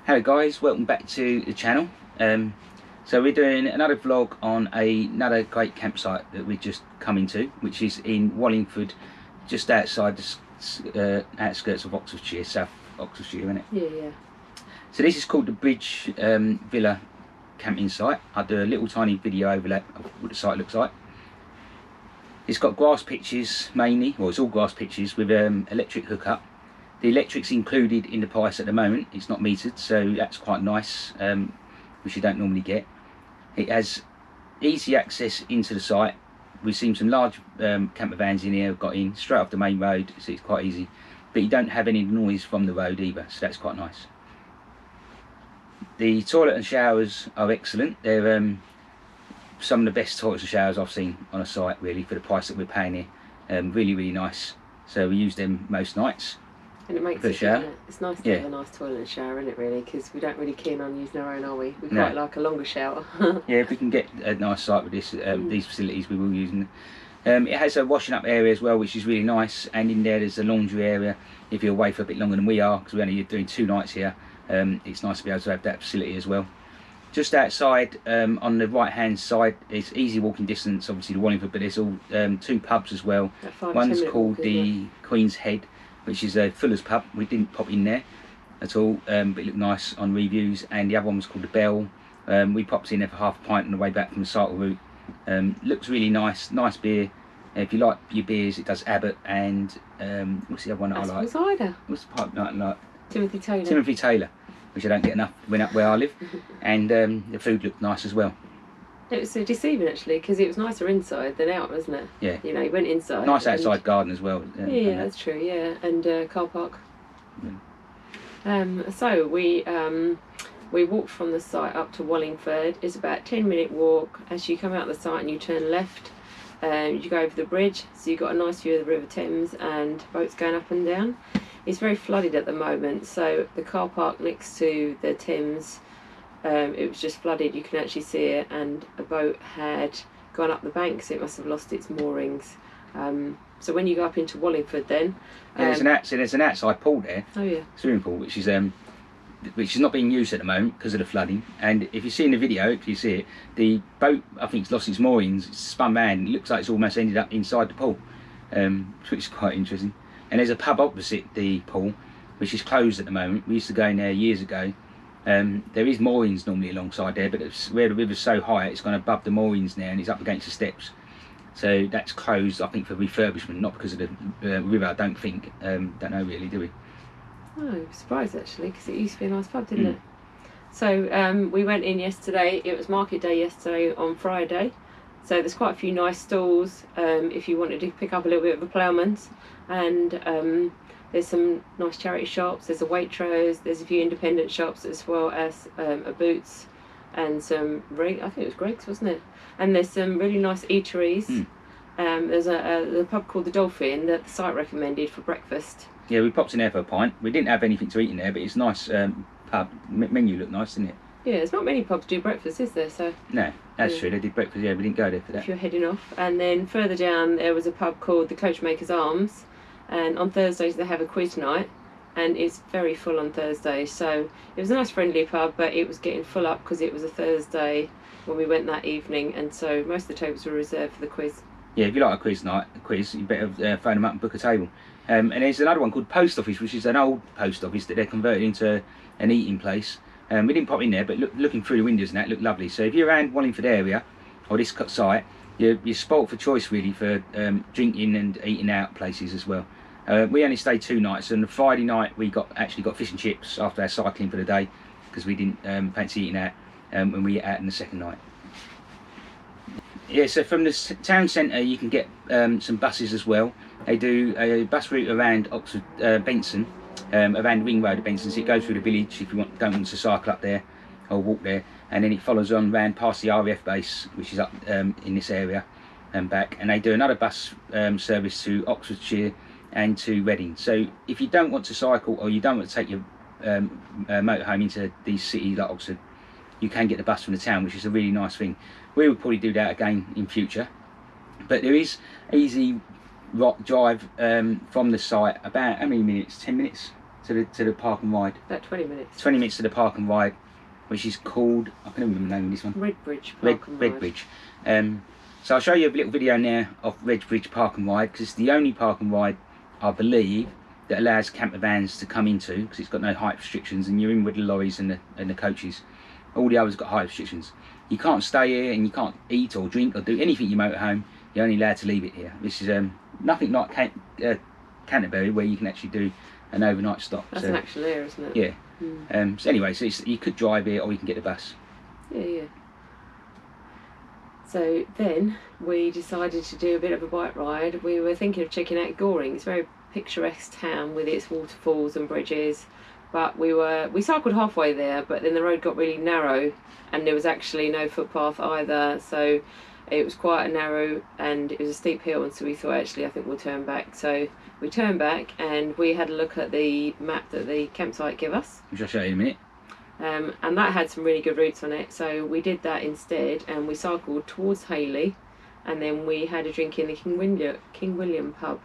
Hello guys, welcome back to the channel. So we're doing another vlog on another great campsite that we've just come into, which is in Wallingford, just outside the outskirts of Oxfordshire, South Oxfordshire, isn't it? Yeah. So this is called the Bridge Villa camping site. I'll do a little tiny video overlap of what the site looks like. It's got grass pitches mainly, well it's all grass pitches with electric hookup. The electric's included in the price at the moment, it's not metered, so that's quite nice, which you don't normally get. It has easy access into the site. We've seen some large camper vans in here, got in straight off the main road, so it's quite easy. But you don't have any noise from the road either, so that's quite nice. The toilet and showers are excellent. They're some of the best toilets and showers I've seen on a site, really, for the price that we're paying here. Really nice. So we use them most nights. And it makes it, doesn't it? It's nice to have a nice toilet and shower, isn't it, really? Because we don't really keen on using our own, are we? We quite like a longer shower. Yeah, if we can get a nice site with this, these facilities, we will use them. It has a washing up area as well, which is really nice. And in there's a laundry area. If you're away for a bit longer than we are, because we're only doing 2 nights here, it's nice to be able to have that facility as well. Just outside, on the right hand side, it's easy walking distance, obviously, to Wallingford, but there's all 2 pubs as well. One's called the Queen's Head, which is a Fuller's pub. We didn't pop in there at all, but it looked nice on reviews. And the other one was called the Bell. We popped in there for half a pint on the way back from the cycle route. Looks really nice beer. If you like your beers, it does Abbott and what's the other one that I like? Cider. What's the pub like? Timothy Taylor. Timothy Taylor, which I don't get enough when up where I live. And the food looked nice as well. It was so deceiving actually, because it was nicer inside than out, wasn't it? Yeah. You know, you went inside. Nice outside garden as well. Yeah, that's true. Yeah, and car park. So we walked from the site up to Wallingford. It's about a 10-minute walk. As you come out of the site and you turn left, you go over the bridge, so you've got a nice view of the River Thames and boats going up and down. It's very flooded at the moment, so the car park next to the Thames, it was just flooded. You can actually see it, and a boat had gone up the bank, so it must have lost its moorings. So when you go up into Wallingford, then there's an outside pool there. Oh yeah, swimming pool, which is not being used at the moment because of the flooding. And if you see in the video, if you see it, the boat I think it's lost its moorings, it's spun round. It looks like it's almost ended up inside the pool, which is quite interesting. And there's a pub opposite the pool, which is closed at the moment. We used to go in there years ago. There is moorings normally alongside there, but where the river's so high, it's gone above the moorings now and it's up against the steps. So that's closed, I think, for refurbishment, not because of the river, I don't think. Don't know really, do we? Oh, I'm surprised actually, because it used to be a nice pub, didn't it? So we went in yesterday. It was market day yesterday on Friday. So there's quite a few nice stalls if you wanted to pick up a little bit of a ploughman's. And there's some nice charity shops, there's a Waitrose, there's a few independent shops as well as a Boots and some, I think it was Greg's, wasn't it? And there's some really nice eateries. There's a pub called the Dolphin that the site recommended for breakfast. Yeah, we popped in there for a pint. We didn't have anything to eat in there, but it's a nice pub. Menu looked nice, didn't it? Yeah, there's not many pubs do breakfast, is there? So no, that's true. They did breakfast. Yeah, we didn't go there for that. If you're heading off, and then further down there was a pub called the Coachmaker's Arms, and on Thursdays they have a quiz night, and it's very full on Thursdays. So it was a nice friendly pub, but it was getting full up because it was a Thursday when we went that evening, and so most of the tables were reserved for the quiz. Yeah, if you like a quiz, you better phone them up and book a table. And there's another one called Post Office, which is an old post office that they're converted into an eating place. We didn't pop in there, but looking through the windows and that looked lovely. So if you're around Wallingford area or this site, you're spoilt for choice really for drinking and eating out places as well. We only stayed 2 nights, and the Friday night we actually got fish and chips after our cycling for the day because we didn't fancy eating out when we ate out in the second night. Yeah, so from the town centre you can get some buses as well. They do a bus route around Oxford, Benson, around Ring Road of Benson, so it goes through the village if you don't want to cycle up there or walk there, and then it follows on round past the RAF base, which is up in this area and back, and they do another bus service to Oxfordshire and to Reading. So if you don't want to cycle or you don't want to take your motorhome into these cities like Oxford, you can get the bus from the town, which is a really nice thing. We would probably do that again in future, but there is easy drive from the site, about how many minutes? 10 minutes to the park and ride. About 20 minutes. 20 minutes to the park and ride, which is called, I can't remember the name of this one. Redbridge Park and Ride. Redbridge. So I'll show you a little video now of Redbridge Park and Ride, because it's the only park and ride, I believe, that allows camper vans to come into, because it's got no height restrictions, and you're in with the lorries and the coaches. All the others got height restrictions. You can't stay here, and you can't eat or drink or do anything you motorhome. You're only allowed to leave it here. This is nothing like Canterbury, where you can actually do an overnight stop. That's an actual area, isn't it? Yeah. Mm. So anyway, you could drive here, or you can get the bus. Yeah. So then we decided to do a bit of a bike ride. We were thinking of checking out Goring. It's a very picturesque town with its waterfalls and bridges. But we cycled halfway there, but then the road got really narrow, and there was actually no footpath either. So it was quite a narrow, and it was a steep hill. And so we thought, actually, I think we'll turn back. So we turned back, and we had a look at the map that the campsite gave us. Which I'll show you in a minute. And that had some really good routes on it, so we did that instead, and we cycled towards Hayley, and then we had a drink in the King William pub,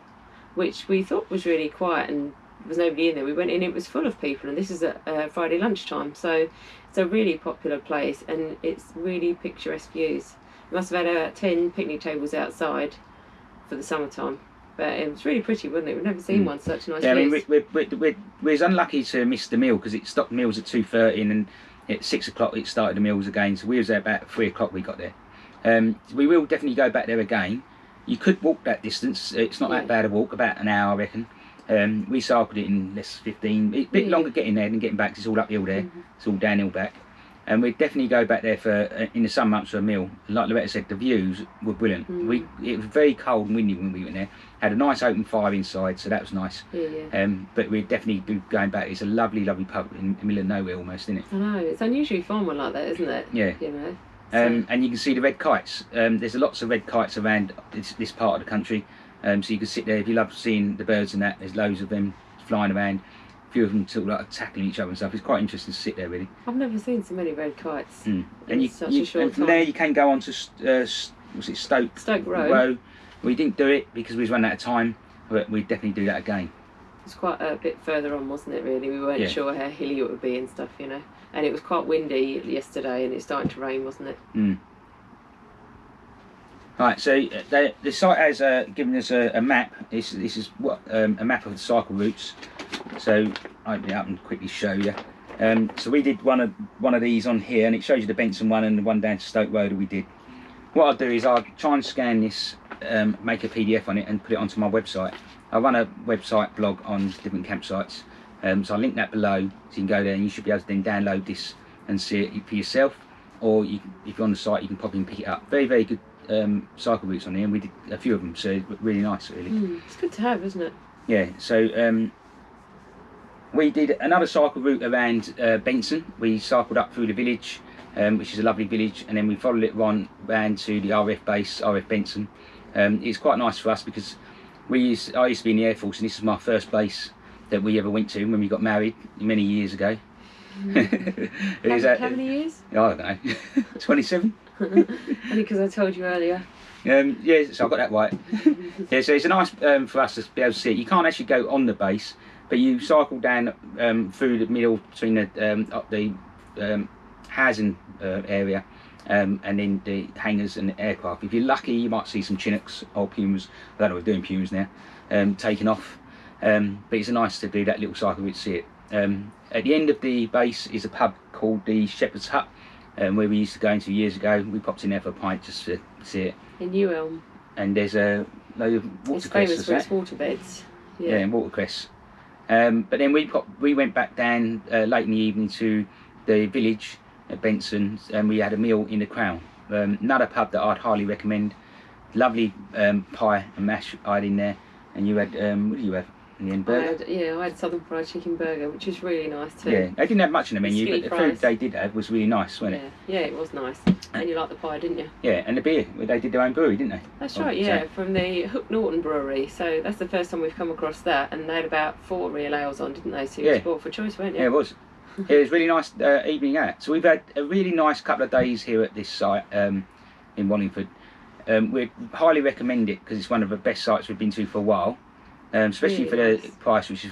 which we thought was really quiet, and there was nobody in there. We went in, it was full of people, and this is at Friday lunchtime, so it's a really popular place, and it's really picturesque views. We must have had about 10 picnic tables outside for the summertime. But it was really pretty, wasn't it? We've never seen one such nice. Yeah, I mean, we was unlucky to miss the meal, because it stopped meals at 2:30, and at 6 o'clock it started the meals again. So we was there about 3 o'clock. We got there. We will definitely go back there again. You could walk that distance. It's not that bad a walk, about an hour, I reckon. We cycled it in less 15. A bit longer getting there than getting back, 'cause it's all uphill there. It's all downhill back. And we'd definitely go back there for in the summer months for a meal. Like Loretta said, the views were brilliant. It was very cold and windy when we went there. Had a nice open fire inside, so that was nice. But we'd definitely be going back. It's a lovely, lovely pub in the middle of nowhere almost, isn't it? I know, it's unusually find one like that, isn't it? Yeah. You know. And you can see the red kites. There's lots of red kites around this part of the country. So you can sit there if you love seeing the birds and that. There's loads of them flying around. A few of them sort of like tackling each other and stuff. It's quite interesting to sit there, really. I've never seen so many red kites. And from there you can go on to was it Stoke Row. We didn't do it because we was running out of time, but we'd definitely do that again. It's quite a bit further on, wasn't it, really? We weren't sure how hilly it would be and stuff, you know. And it was quite windy yesterday, and it's starting to rain, wasn't it? Right, so the site has given us a map. This is what a map of the cycle routes. So I'll open it up and quickly show you. So we did one of these on here, and it shows you the Benson one and the one down to Stoke Road that we did. What I'll do is I'll try and scan this, make a PDF on it, and put it onto my website. I run a website blog on different campsites, so I'll link that below, so you can go there and you should be able to then download this and see it for yourself, or if you're on the site you can pop in and pick it up. Very, very good cycle routes on here, and we did a few of them, so really nice, really. It's good to have, isn't it? Yeah, so we did another cycle route around Benson. We cycled up through the village, which is a lovely village, and then we followed it round to the RF base, RF Benson. It's quite nice for us because I used to be in the Air Force, and this is my first base that we ever went to when we got married many years ago. How many years? I don't know, 27? Only because I told you earlier. Yeah, so I got that right. Yeah, so it's nice for us to be able to see it. You can't actually go on the base, but you cycle down through the middle between the housing area and then the hangars and the aircraft. If you're lucky, you might see some Chinooks or Pumas. I don't know, we're doing Pumas now, taking off. But it's nice to do that little cycle route to see it. At the end of the base is a pub called the Shepherd's Hut, where we used to go into years ago. We popped in there for a pint just to see it. In New Elm. And there's a load of watercress. It's famous for its waterbeds. Yeah, and watercress. But then we went back down late in the evening to the village at Benson, and we had a meal in the Crown. Another pub that I'd highly recommend. Lovely pie and mash I had in there. And you had, what did you have in the end? Burger? I had Southern Fried Chicken Burger, which is really nice too. Yeah, they didn't have much in the menu, but the fries. food they did have was really nice, wasn't it? Yeah, it was nice. And you liked the pie, didn't you? Yeah, and the beer. They did their own brewery, didn't they? That's right, yeah, from the Hook Norton Brewery. So that's the first time we've come across that, and they had about 4 real ales on, didn't they? So you bought for choice, weren't you? Yeah, it was. It was really nice evening out. So we've had a really nice couple of days here at this site in Wallingford. We'd highly recommend it because it's one of the best sites we've been to for a while. especially for Really the nice. price, which is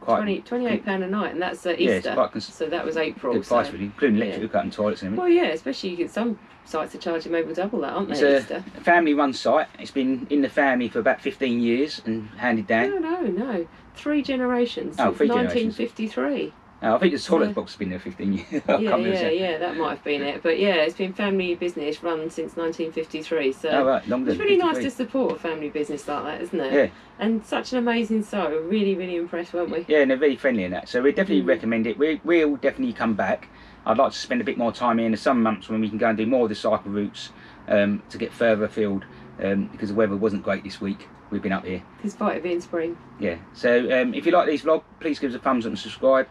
quite £28 a night, and that's yeah, it's Easter. quite So that was April. good price so, really, including yeah. electrical cut and toilets and everything. Well, yeah, especially you get some sites are charging maybe double that, aren't It's they? a Easter. family-run site. It's been in the family for about 15 years and handed down. No. 3 generations Oh, since 3 generations. 1953. I think the toilet So- box has been there 15 years. Yeah, that might have been it. But yeah, it's been family business run since 1953. So Oh, right, longer it's than really 53. nice to support a family business like that, isn't it? Yeah. And such an amazing site. We're really, really impressed, weren't we? Yeah, and they're very friendly in that. So we definitely recommend it. We'll definitely come back. I'd like to spend a bit more time here in the summer months when we can go and do more of the cycle routes to get further afield because the weather wasn't great this week. We've been up here. Despite it being spring. Yeah. So if you like these vlogs, please give us a thumbs up and subscribe.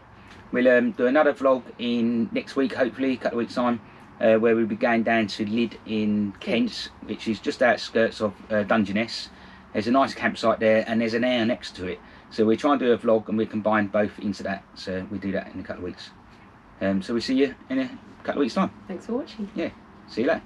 We'll do another vlog in next week, hopefully, a couple of weeks' time, where we'll be going down to Lydd in Kent, which is just outskirts of Dungeness. There's a nice campsite there, and there's an air next to it. So we'll try and do a vlog, and we'll combine both into that. So we'll do that in a couple of weeks. So we'll see you in a couple of weeks' time. Thanks for watching. Yeah. See you later.